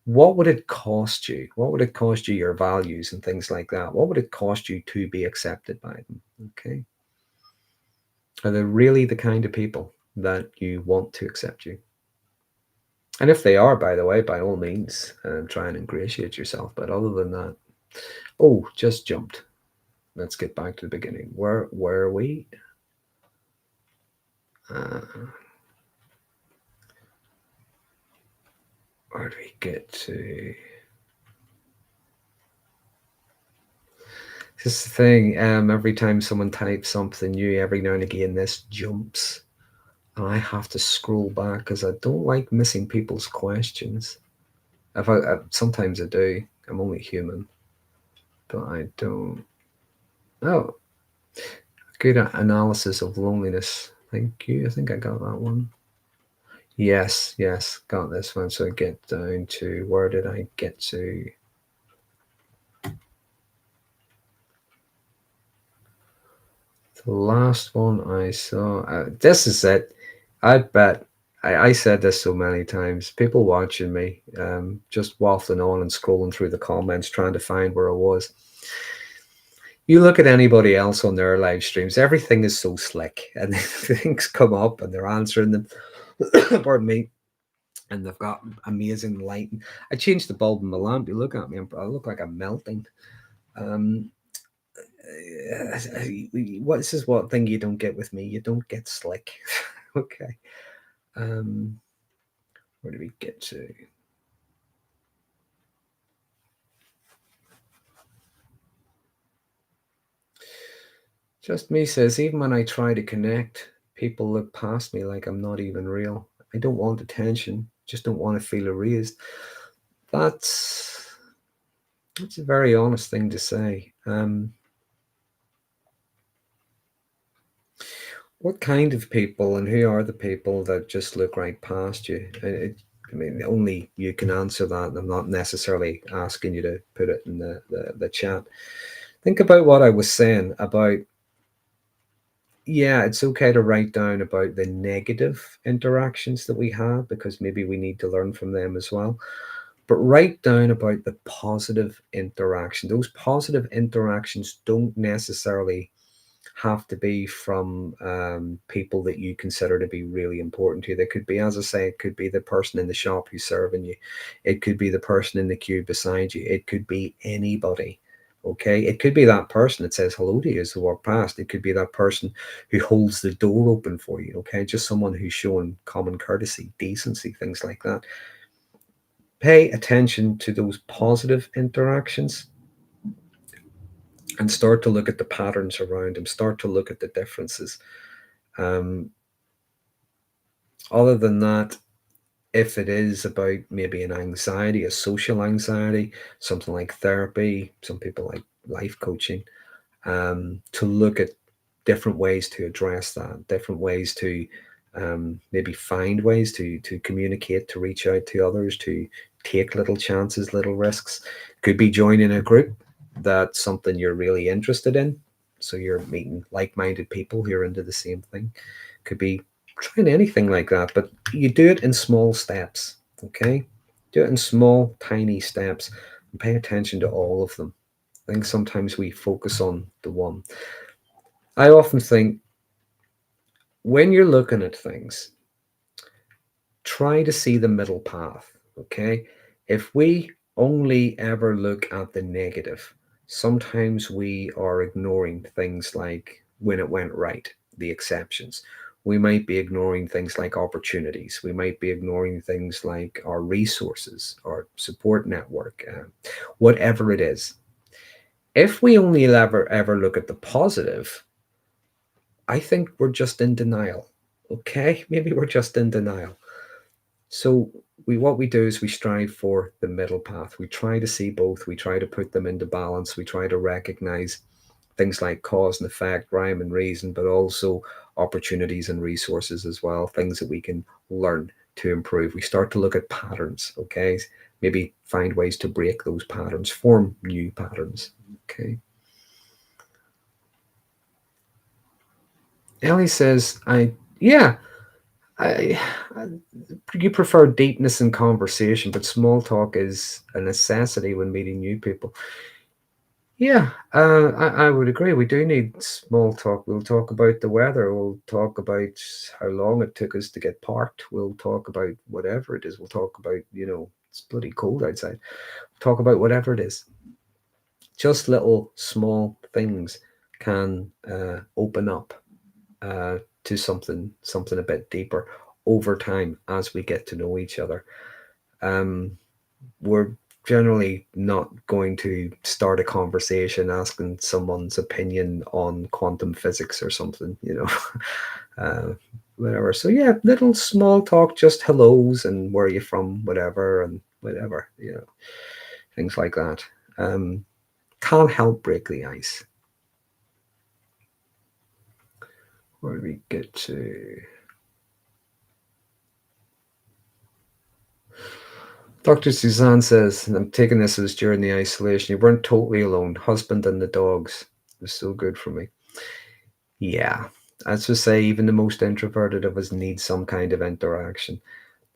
What would it cost you? What would it cost you, your values and things like that? What would it cost you to be accepted by them? Okay. Are they really the kind of people that you want to accept you? And if they are, by the way, by all means, try and ingratiate yourself. But other than that, oh, just jumped. Let's get back to the beginning. Where are we? Where do we get to? This is the thing. Every time someone types something new, every now and again, this jumps. And I have to scroll back because I don't like missing people's questions. Sometimes I do. I'm only human. But I don't. Oh, good analysis of loneliness. Thank you. I think I got that one. Yes, got this one. So I get down to, where did I get to? The last one I saw. This is it. I bet. I said this so many times. People watching me, just waffling on and scrolling through the comments, trying to find where I was. You look at anybody else on their live streams, everything is so slick, and things come up and they're answering them. Pardon me. And they've got amazing lighting. I changed the bulb in my lamp. You look at me, I look like I'm melting. This is what thing you don't get with me. You don't get slick. Okay. Where do we get to? Just me says, even when I try to connect, people look past me like I'm not even real. I don't want attention, just don't want to feel erased. That's a very honest thing to say. What kind of people and who are the people that just look right past you? I mean, only you can answer that. I'm not necessarily asking you to put it in the chat. Think about what I was saying about, yeah, it's okay to write down about the negative interactions that we have, because maybe we need to learn from them as well. But write down about the positive interaction. Those positive interactions don't necessarily have to be from people that you consider to be really important to you. They could be, as I say, it could be the person in the shop who's serving you. It could be the person in the queue beside you. It could be anybody. Okay. It could be that person that says hello to you as they walk past. It could be that person who holds the door open for you. Okay. Just someone who's showing common courtesy, decency, things like that. Pay attention to those positive interactions and start to look at the patterns around them, start to look at the differences. Other than that, if it is about maybe an anxiety, a social anxiety, something like therapy, some people like life coaching, to look at different ways to address that, different ways to maybe find ways to communicate, to reach out to others, to take little chances, little risks. Could be joining a group that's something you're really interested in. So you're meeting like-minded people who are into the same thing. Could be trying anything like that, but you do it in small steps. Okay, do it in small, tiny steps, and pay attention to all of them. I think sometimes we focus on the one. I often think when you're looking at things, try to see the middle path. Okay, if we only ever look at the negative, sometimes we are ignoring things like when it went right, the exceptions. We might be ignoring things like opportunities. We might be ignoring things like our resources, our support network, whatever it is. If we only ever look at the positive, I think we're just in denial. Okay, maybe we're just in denial. So what we do is we strive for the middle path. We try to see both. We try to put them into balance. We try to recognize things like cause and effect, rhyme and reason, but also opportunities and resources as well, things that we can learn to improve. We start to look at patterns, okay? Maybe find ways to break those patterns, form new patterns, okay? Ellie says, yeah, I, you prefer deepness in conversation, but small talk is a necessity when meeting new people. Yeah, I would agree. We do need small talk. We'll talk about the weather. We'll talk about how long it took us to get parked. We'll talk about whatever it is. We'll talk about, it's bloody cold outside. Talk about whatever it is. Just little small things can open up to something a bit deeper over time as we get to know each other. We're generally not going to start a conversation asking someone's opinion on quantum physics or something, whatever. So yeah, little small talk, just hellos and where are you from, whatever, and whatever, things like that. Can't help break the ice. Where do we get to? Dr. Suzanne says, and I'm taking this as during the isolation, you weren't totally alone. Husband and the dogs. It was so good for me. Yeah. As to say, even the most introverted of us need some kind of interaction.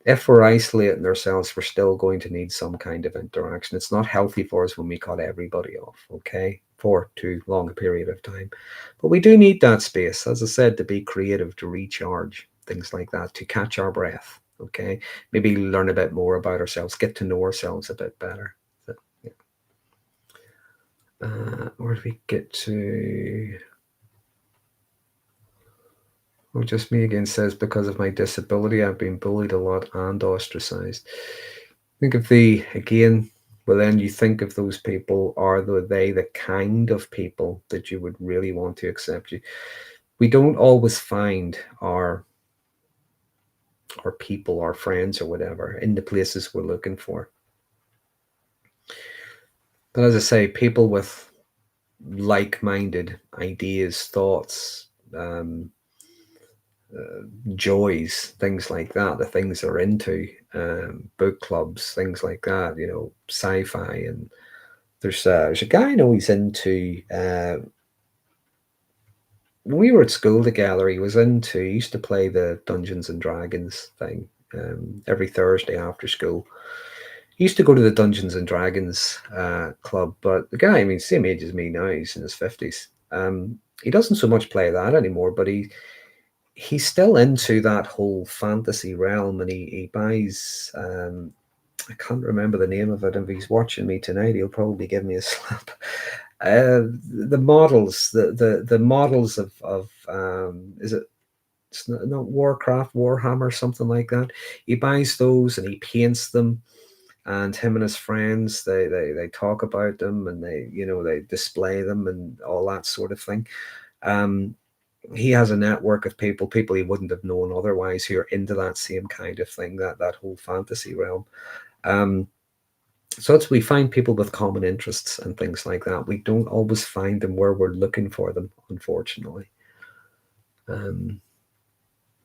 If we're isolating ourselves, we're still going to need some kind of interaction. It's not healthy for us when we cut everybody off, okay, for too long a period of time. But we do need that space, as I said, to be creative, to recharge, things like that, to catch our breath, okay? Maybe learn a bit more about ourselves, get to know ourselves a bit better. So, yeah. Where do we get to? Oh, just me again says, because of my disability, I've been bullied a lot and ostracized. Think of again, well, then you think of those people, are they the kind of people that you would really want to accept you? We don't always find our people, our friends or whatever in the places we're looking for. But as I say, people with like-minded ideas, thoughts, joys, things like that, the things they're into, book clubs, things like that, sci-fi. And there's a guy I know, he's into, when we were at school together, he used to play the Dungeons and Dragons thing every Thursday after school. He used to go to the Dungeons and Dragons club, but the guy, I mean, same age as me now, he's in his 50s. He doesn't so much play that anymore, but he's still into that whole fantasy realm, and he buys I can't remember the name of it. If he's watching me tonight, he'll probably give me a slap. The models, the models of is it? It's not Warcraft, Warhammer, something like that. He buys those and he paints them, and him and his friends they talk about them, and they display them and all that sort of thing. He has a network of people he wouldn't have known otherwise, who are into that same kind of thing, that whole fantasy realm. So we find people with common interests and things like that. We don't always find them where we're looking for them, unfortunately.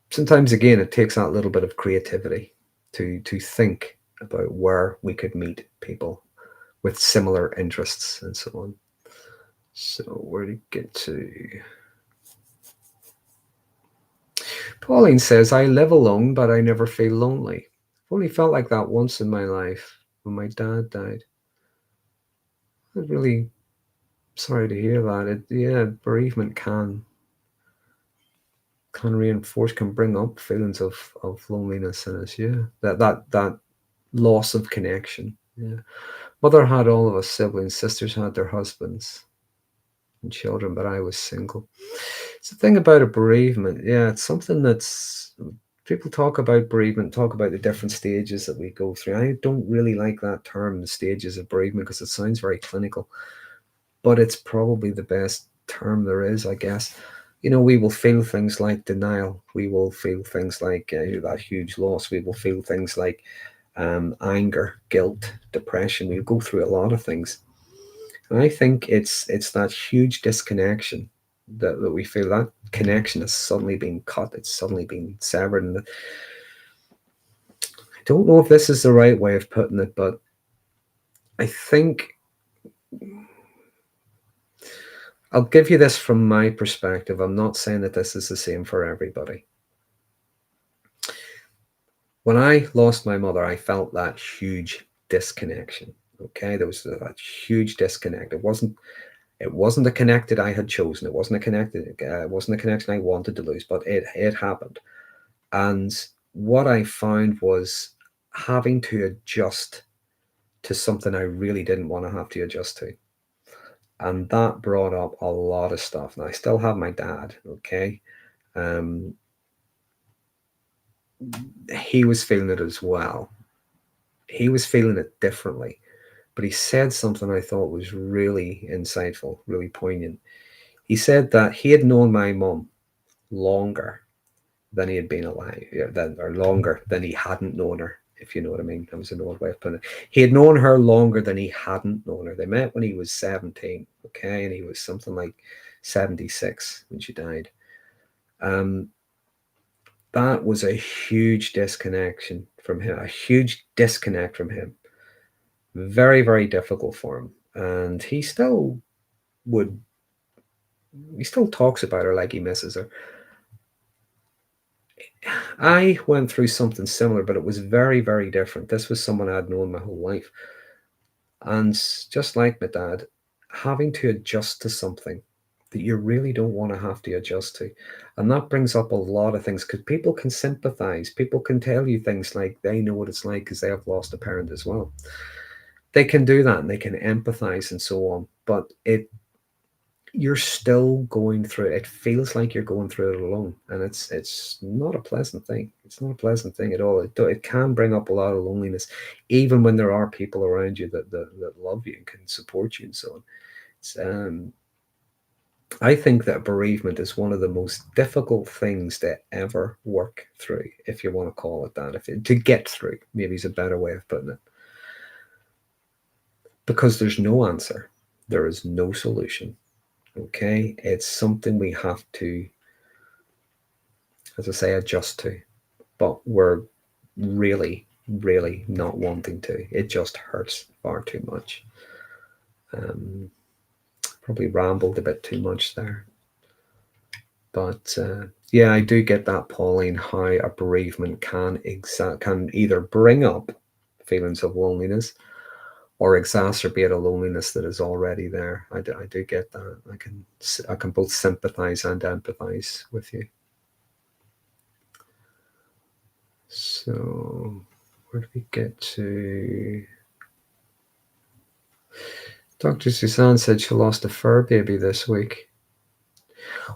Sometimes, again, it takes that little bit of creativity to think about where we could meet people with similar interests and so on. So where did it get to? Pauline says, I live alone, but I never feel lonely. I've only felt like that once in my life when my dad died. I was really sorry to hear that. Yeah, bereavement can reinforce, can bring up feelings of loneliness in us. Yeah, that loss of connection. Yeah, mother had all of us siblings. Sisters had their husbands and children, but I was single. It's the thing about a bereavement. Yeah, it's something that's people talk about bereavement, talk about the different stages that we go through. I don't really like that term, the stages of bereavement, because it sounds very clinical, but it's probably the best term there is, I guess. We will feel things like denial. We will feel things like that huge loss. We will feel things like anger, guilt, depression. We'll go through a lot of things. And I think it's that huge disconnection that we feel. That connection has suddenly been cut. It's suddenly been severed. And I don't know if this is the right way of putting it, but I think I'll give you this from my perspective. I'm not saying that this is the same for everybody. When I lost my mother, I felt that huge disconnection. Okay, there was that huge disconnect. It wasn't a connected I had chosen. It wasn't a connection I wanted to lose, but it happened. And what I found was having to adjust to something I really didn't want to have to adjust to. And that brought up a lot of stuff. Now I still have my dad, okay? Um, he was feeling it as well. He was feeling it differently, but he said something I thought was really insightful, really poignant. He said that he had known my mum longer than he had been alive, or longer than he hadn't known her, if you know what I mean. That was an old way of putting it. He had known her longer than he hadn't known her. They met when he was 17, okay, and he was something like 76 when she died. Um, that was a huge disconnection from him, a huge disconnect from him. Very, very difficult for him. And would, he still talks about her like he misses her. I went through something similar, but it was very, very different. This was someone I'd known my whole life. And just like my dad, having to adjust to something that you really don't want to have to adjust to. And that brings up a lot of things because people can sympathize. People can tell you things like they know what it's like because they have lost a parent as well. They can do that and they can empathize and so on. But you're still going through it. It feels like you're going through it alone, and it's not a pleasant thing. It's not a pleasant thing at all. It can bring up a lot of loneliness, even when there are people around you that love you and can support you and so on. It's, I think that bereavement is one of the most difficult things to ever work through, if you want to call it that. To get through, maybe is a better way of putting it, because there's no answer, there is no solution. Okay, it's something we have to, as I say, adjust to, but we're really, really not wanting to. It just hurts far too much. Um, Probably rambled a bit too much there, but yeah, I do get that, Pauline. How a bereavement can either bring up feelings of loneliness or exacerbate a loneliness that is already there. I do get that. I can both sympathize and empathize with you. So, where do we get to? Dr. Suzanne said she lost a fur baby this week.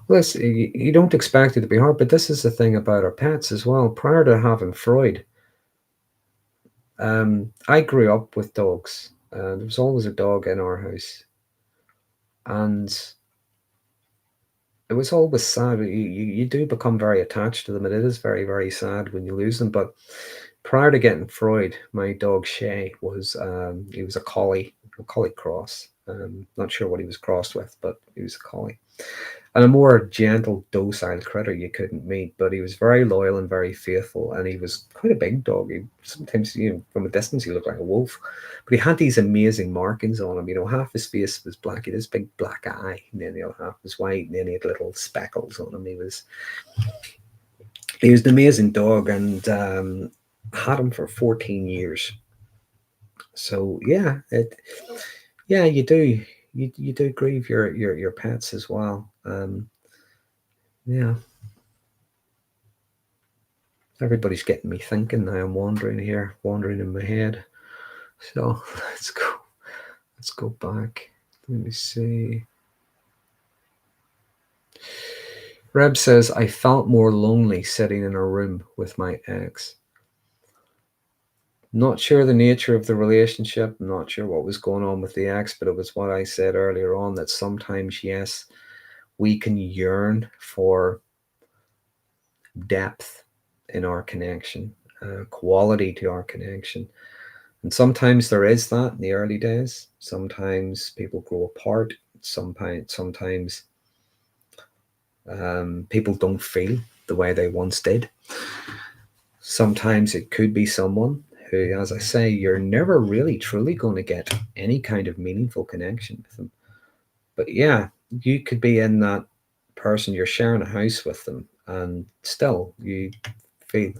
Well, you don't expect it to be hard, but this is the thing about our pets as well. Prior to having Freud, I grew up with dogs. There was always a dog in our house. And it was always sad. You do become very attached to them, and it is very, very sad when you lose them. But prior to getting Freud, my dog Shay he was a collie cross. Not sure what he was crossed with, but he was a collie. And a more gentle, docile critter you couldn't meet, but he was very loyal and very faithful, and he was quite a big dog. He sometimes, from a distance, he looked like a wolf, but he had these amazing markings on him. Half his face was black. He had this big black eye, and then the other half was white, and then he had little speckles on him. He was an amazing dog, and had him for 14 years. So yeah, you do grieve your pets as well. Yeah, everybody's getting me thinking now. I'm wandering here, wandering in my head. So let's go. Let's go back. Let me see. Reb says, I felt more lonely sitting in a room with my ex. Not sure the nature of the relationship, not sure what was going on with the ex, but it was what I said earlier on, that sometimes, yes, we can yearn for depth in our connection, quality to our connection. And sometimes there is that in the early days. Sometimes people grow apart. Sometimes people don't feel the way they once did. Sometimes it could be someone who, as I say, you're never really truly going to get any kind of meaningful connection with them. But yeah, you could be in that person, you're sharing a house with them, and still you feel.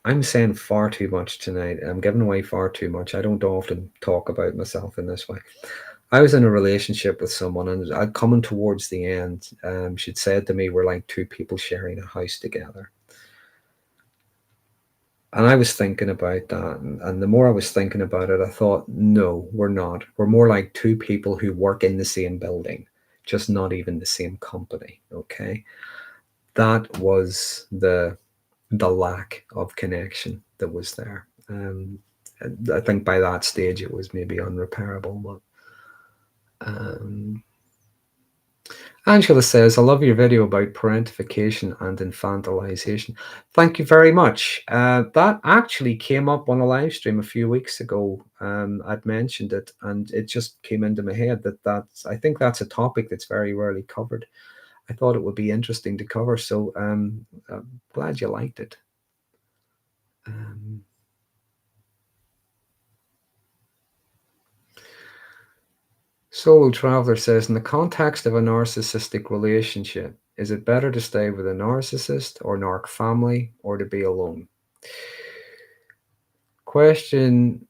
I'm saying far too much tonight. I'm giving away far too much. I don't often talk about myself in this way. I was in a relationship with someone, and coming towards the end, she'd said to me, we're like two people sharing a house together. And I was thinking about that. And the more I was thinking about it, I thought, no, we're not. We're more like two people who work in the same building, just not even the same company. Okay. That was the lack of connection that was there. I think by that stage it was maybe unrepairable. But Angela says, I love your video about parentification and infantilization. Thank you very much. That actually came up on a live stream a few weeks ago. I'd mentioned it, and it just came into my head I think that's a topic that's very rarely covered. I thought it would be interesting to cover, so I'm glad you liked it. Solo Traveler says, in the context of a narcissistic relationship, is it better to stay with a narcissist or narc family, or to be alone? Question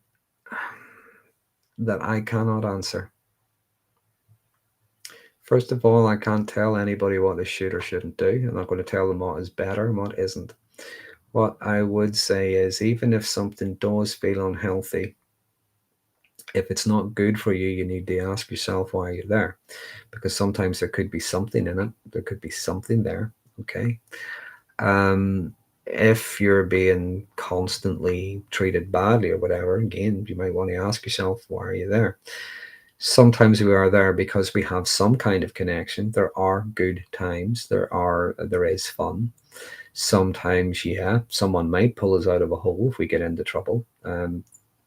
that I cannot answer. First of all, I can't tell anybody what they should or shouldn't do. I'm not going to tell them what is better and what isn't. What I would say is, even if something does feel unhealthy, if it's not good for you, you need to ask yourself why you're there. Because sometimes there could be something in it. There could be something there. Okay. If you're being constantly treated badly or whatever, again, you might want to ask yourself, why are you there? Sometimes we are there because we have some kind of connection. There are good times. There is fun. Sometimes, yeah, someone might pull us out of a hole if we get into trouble.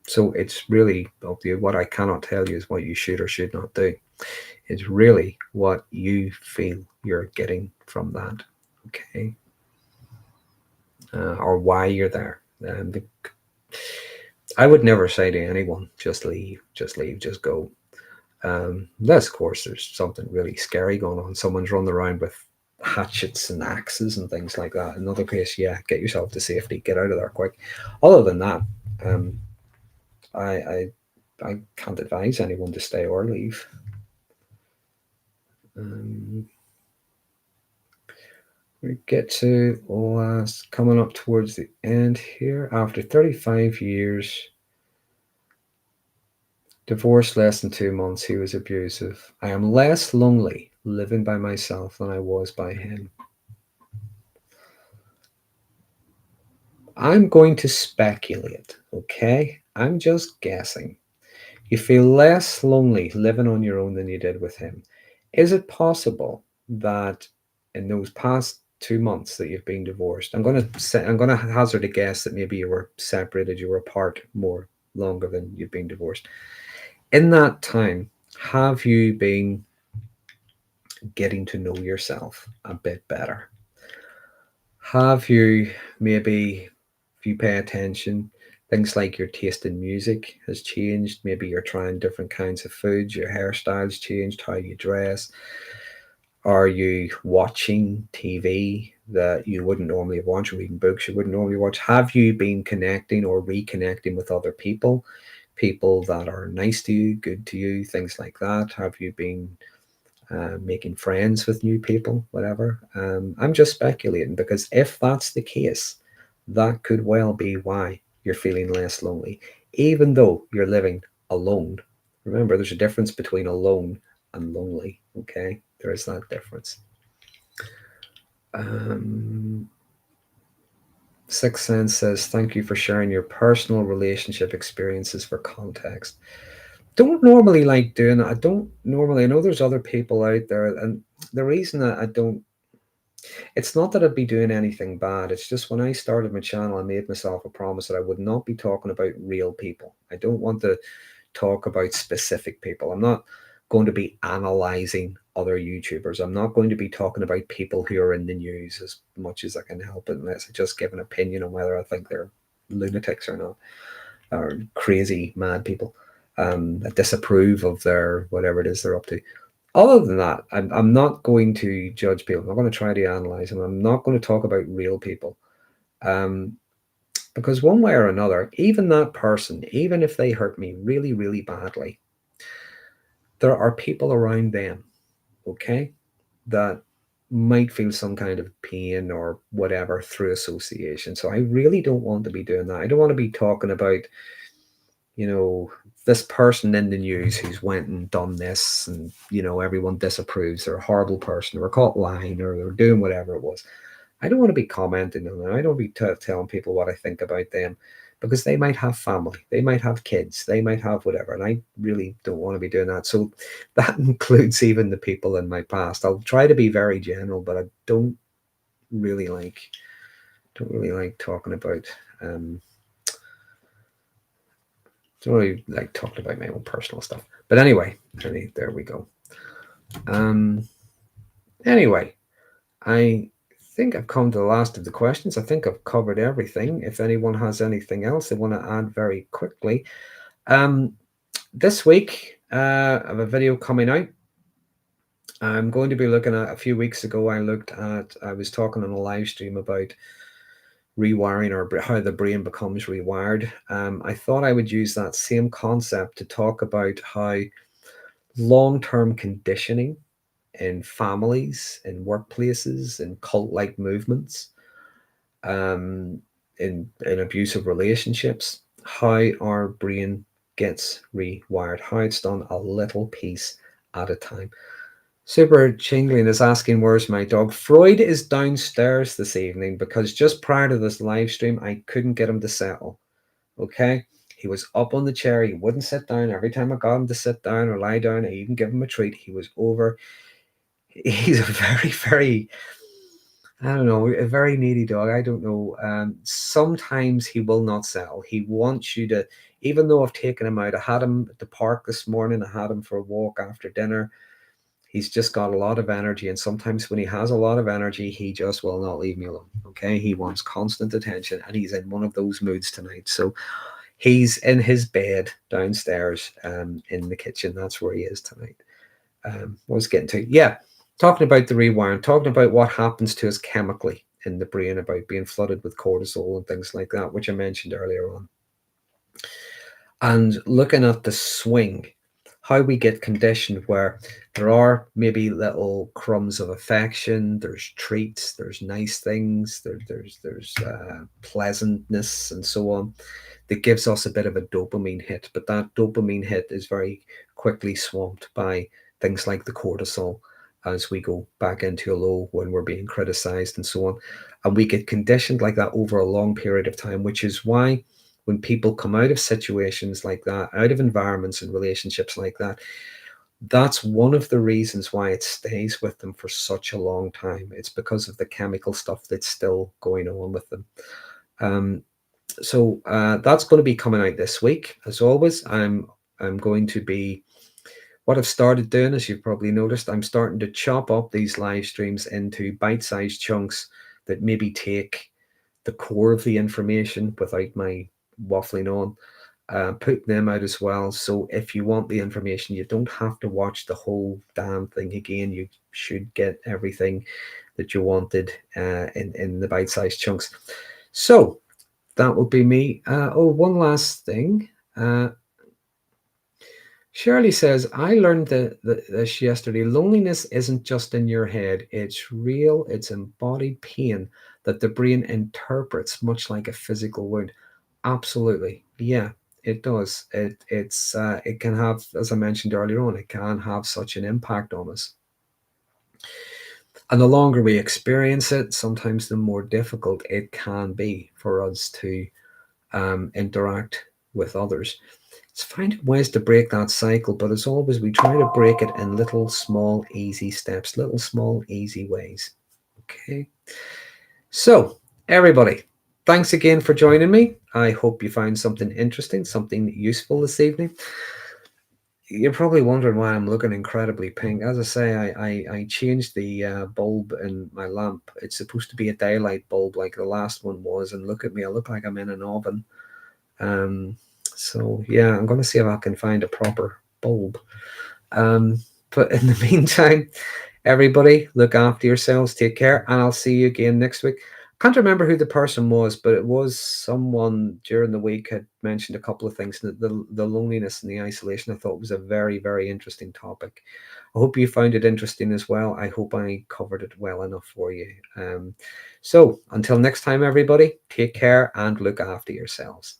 So it's really up to you. What I cannot tell you is what you should or should not do. It's really what you feel you're getting from that. Okay. Or why you're there. I would never say to anyone, just leave, just go. Unless, of course, there's something really scary going on. Someone's running around with hatchets and axes and things like that. In another case, yeah, get yourself to safety, get out of there quick. Other than that, I can't advise anyone to stay or leave. We get to last, coming up towards the end here. After 35 years, divorced less than 2 months, he was abusive. I am less lonely living by myself than I was by him. I'm going to speculate, okay? I'm just guessing. You feel less lonely living on your own than you did with him. Is it possible that in those past 2 months that you've been divorced, I'm going to hazard a guess that maybe you were separated, you were apart more longer than you've been divorced. In that time, Have you been getting to know yourself a bit better? Have you maybe, if you pay attention, things like your taste in music has changed? Maybe you're trying different kinds of foods, your hairstyle's changed, how you dress. Are you watching TV that you wouldn't normally watch, or reading books you wouldn't normally watch? Have you been connecting or reconnecting with other people, people that are nice to you, good to you, things like that? Have you been making friends with new people, whatever? I'm just speculating because if that's the case, that could well be why you're feeling less lonely, even though you're living alone. Remember, there's a difference between alone and lonely. Okay, there is that difference. Um, Sixth Sense says, "Thank you for sharing your personal relationship experiences for context." Don't normally like doing that. I don't normally. I know there's other people out there, and the reason that I don't, it's not that I'd be doing anything bad. It's just when I started my channel, I made myself a promise that I would not be talking about real people. I don't want to talk about specific people. I'm not going to be analyzing other YouTubers. I'm not going to be talking about people who are in the news as much as I can help it, unless I just give an opinion on whether I think they're lunatics or not, or crazy mad people that disapprove of their whatever it is they're up to. Other than that, I'm not going to judge people. I'm not going to try to analyze them. I'm not going to talk about real people. Um, because one way or another, even that person, even if they hurt me really, really badly, there are people around them, okay, that might feel some kind of pain or whatever through association. So I really don't want to be doing that. I don't want to be talking about, you know, this person in the news who's went and done this and, you know, everyone disapproves. They're a horrible person, or caught lying, or they're doing whatever it was. I don't want to be commenting on them. I don't want to be telling people what I think about them, because they might have family, they might have kids, they might have whatever, and I really don't want to be doing that. So that includes even the people in my past. I'll try to be very general, but I really like don't really like talking about um don't really like talking about my own personal stuff. But anyway, there we go. Um anyway, I think I've come to the last of the questions. I think I've covered everything. If anyone has anything else they want to add very quickly. Um, this week, I have a video coming out. I'm going to be looking at, a few weeks ago, I was talking on a live stream about rewiring, or how the brain becomes rewired. I thought I would use that same concept to talk about how long-term conditioning in families, in workplaces, in cult-like movements, um, in abusive relationships, how our brain gets rewired, how it's done a little piece at a time. Super Chingling is asking, where's my dog? Freud is downstairs this evening because just prior to this live stream, I couldn't get him to settle. Okay. He was up on the chair. He wouldn't sit down. Every time I got him to sit down or lie down, I even give him a treat. He was over. He's a very, very, I don't know, a very needy dog. I don't know. Sometimes he will not settle. He wants you to, even though I've taken him out, I had him at the park this morning, I had him for a walk after dinner. He's just got a lot of energy. And sometimes when he has a lot of energy, he just will not leave me alone. Okay. He wants constant attention, and he's in one of those moods tonight. So he's in his bed downstairs in the kitchen. That's where he is tonight. What was getting to? Yeah, talking about the rewiring, talking about what happens to us chemically in the brain, about being flooded with cortisol and things like that, which I mentioned earlier on. And looking at the swing, how we get conditioned, where there are maybe little crumbs of affection, there's treats, there's nice things, there's pleasantness and so on, that gives us a bit of a dopamine hit. But that dopamine hit is very quickly swamped by things like the cortisol as we go back into a low when we're being criticized and so on. And we get conditioned like that over a long period of time, which is why when people come out of situations like that, out of environments and relationships like that, that's one of the reasons why it stays with them for such a long time. It's because of the chemical stuff that's still going on with them. So that's going to be coming out this week. As always, I'm going to be, What I've started doing, as you've probably noticed, I'm starting to chop up these live streams into bite-sized chunks that maybe take the core of the information without my waffling on, put them out as well. So if you want the information, you don't have to watch the whole damn thing again. You should get everything that you wanted in the bite-sized chunks. So that would be me. Oh, one last thing. Shirley says, I learned this yesterday. Loneliness isn't just in your head, it's real, it's embodied pain that the brain interprets, much like a physical wound. Absolutely. Yeah, it does. It can have, as I mentioned earlier on, it can have such an impact on us. And the longer we experience it, sometimes the more difficult it can be for us to interact with others. It's finding ways to break that cycle, but as always, we try to break it in little, small, easy steps, little, small, easy ways. Okay. So, everybody, thanks again for joining me. I hope you found something interesting, something useful this evening. You're probably wondering why I'm looking incredibly pink. As I say, I changed the bulb in my lamp. It's supposed to be a daylight bulb like the last one was, and look at me, I look like I'm in an oven. So yeah, I'm going to see if I can find a proper bulb. But in the meantime, everybody, look after yourselves, take care, and I'll see you again next week. Can't remember who the person was, but it was someone during the week had mentioned a couple of things. The loneliness and the isolation, I thought, was a very, very interesting topic. I hope you found it interesting as well. I hope I covered it well enough for you. So until next time, everybody, take care and look after yourselves.